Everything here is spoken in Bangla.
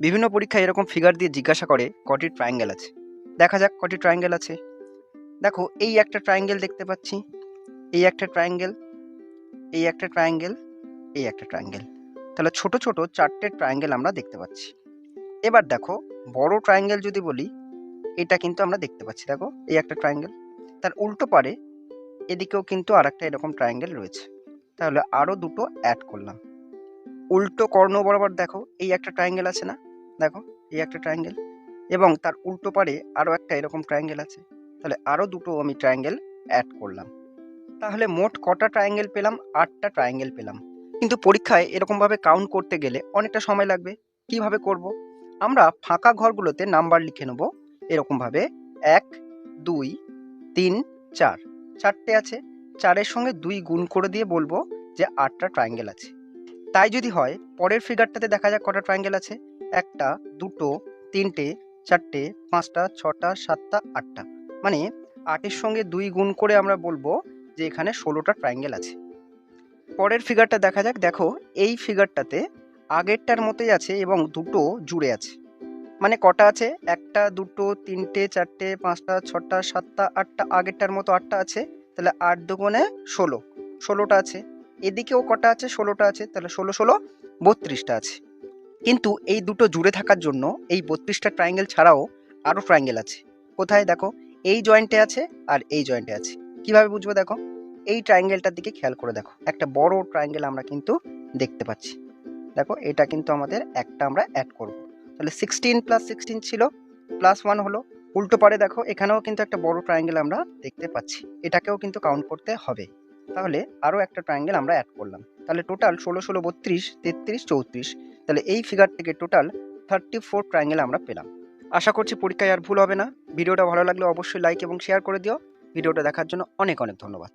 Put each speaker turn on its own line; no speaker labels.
বিভিন্ন পরীক্ষায় এরকম ফিগার দিয়ে জিজ্ঞাসা করে কটি ট্রায়াঙ্গেল আছে। দেখা যাক কটি ট্রায়াঙ্গেল আছে। দেখো এই একটা ট্রায়াঙ্গেল দেখতে পাচ্ছি, এই একটা ট্রায়াঙ্গেল, এই একটা ট্রায়াঙ্গেল, এই একটা ট্রায়াঙ্গেল। তাহলে ছোট ছোট 4টে ট্রায়াঙ্গেল আমরা দেখতে পাচ্ছি। এবার দেখো বড় ট্রায়াঙ্গেল যদি বলি, এটা কিন্তু আমরা দেখতে পাচ্ছি। দেখো এই একটা ট্রায়াঙ্গেল, তার উল্টো পারে এদিকেও কিন্তু আরেকটা এরকম ট্রায়াঙ্গেল রয়েছে। তাহলে আরো দুটো অ্যাড করলাম। উল্টো কর্ণ বরাবর দেখো এই একটা ট্রায়াঙ্গেল আছে না, দেখো এই একটা ট্রায়াঙ্গেল, এবং তার উল্টো পারে আরো একটা এরকম ট্রায়াঙ্গেল আছে। তাহলে আরো দুটো আমি ট্রায়াঙ্গেল অ্যাড করলাম। তাহলে মোট কটা ট্রায়াঙ্গেল পেলাম? 8টা ট্রায়াঙ্গেল পেলাম। কিন্তু পরীক্ষায় এরকম ভাবে কাউন্ট করতে গেলে অনেকটা সময় লাগবে। কিভাবে করব? আমরা ফাঁকা ঘরগুলোতে নাম্বার লিখে নেব এরকম ভাবে, 1 2 3 4। 4টে আছে, 4-এর সঙ্গে 2 গুণ করে দিয়ে বলবো যে 8টা ট্রায়াঙ্গেল আছে। তাই যদি হয় পরের ফিগারটাতে দেখা যাক কটা ট্রায়াঙ্গেল আছে। 1টা 2টো 3টে 4টে 5টা 6টা 7টা 8টা, মানে 8-এর সঙ্গে 2 গুণ করে আমরা বলবো যে এখানে 16টা ট্রায়াঙ্গেল আছে। পরের ফিগারটা দেখা যাক। দেখো এই ফিগারটাতে আগেরটার মতোই আছে এবং দুটো জুড়ে আছে। মানে কটা আছে? 1টা 2টো 3টে 4টে 5টা 6টা 7টা 8টা, আগেরটার মতো 8টা আছে। তাহলে 8 দুগুণে 16, 16টা আছে। এদিকেও কটা আছে? 16টা আছে। তাহলে 16 16 32টা আছে। কিন্তু এই দুটো জুড়ে থাকার জন্য এই 32টা ট্রায়াঙ্গেল ছাড়াও আরো ট্রায়াঙ্গেল আছে। কোথায়? দেখো এই জয়েন্টে আছে আর এই জয়েন্টে আছে। কিভাবে বুঝবো? দেখো এই ট্রায়াঙ্গেলটার দিকে খেয়াল করে দেখো, একটা বড় ট্রায়াঙ্গেল আমরা কিন্তু দেখতে পাচ্ছি। দেখো এটা কিন্তু আমাদের একটা আমরা অ্যাড করব। তাহলে 16 + 16 ছিল, +1 হলো। উল্টো পারে দেখো এখানেও কিন্তু একটা বড় ট্রায়াঙ্গেল আমরা দেখতে পাচ্ছি, এটাকেও কিন্তু কাউন্ট করতে হবে। তাহলে আরো একটা ট্রায়াঙ্গেল আমরা অ্যাড করলাম। তাহলে টোটাল 16 16 32 33 34। তাহলে এই ফিগার থেকে টোটাল 34 ট্রায়াঙ্গেল আমরা পেলাম। আশা করছি পরীক্ষায় আর ভুল হবে না। ভিডিওটা ভালো লাগলে অবশ্যই লাইক এবং শেয়ার করে দিও। ভিডিওটা দেখার জন্য অনেক অনেক ধন্যবাদ।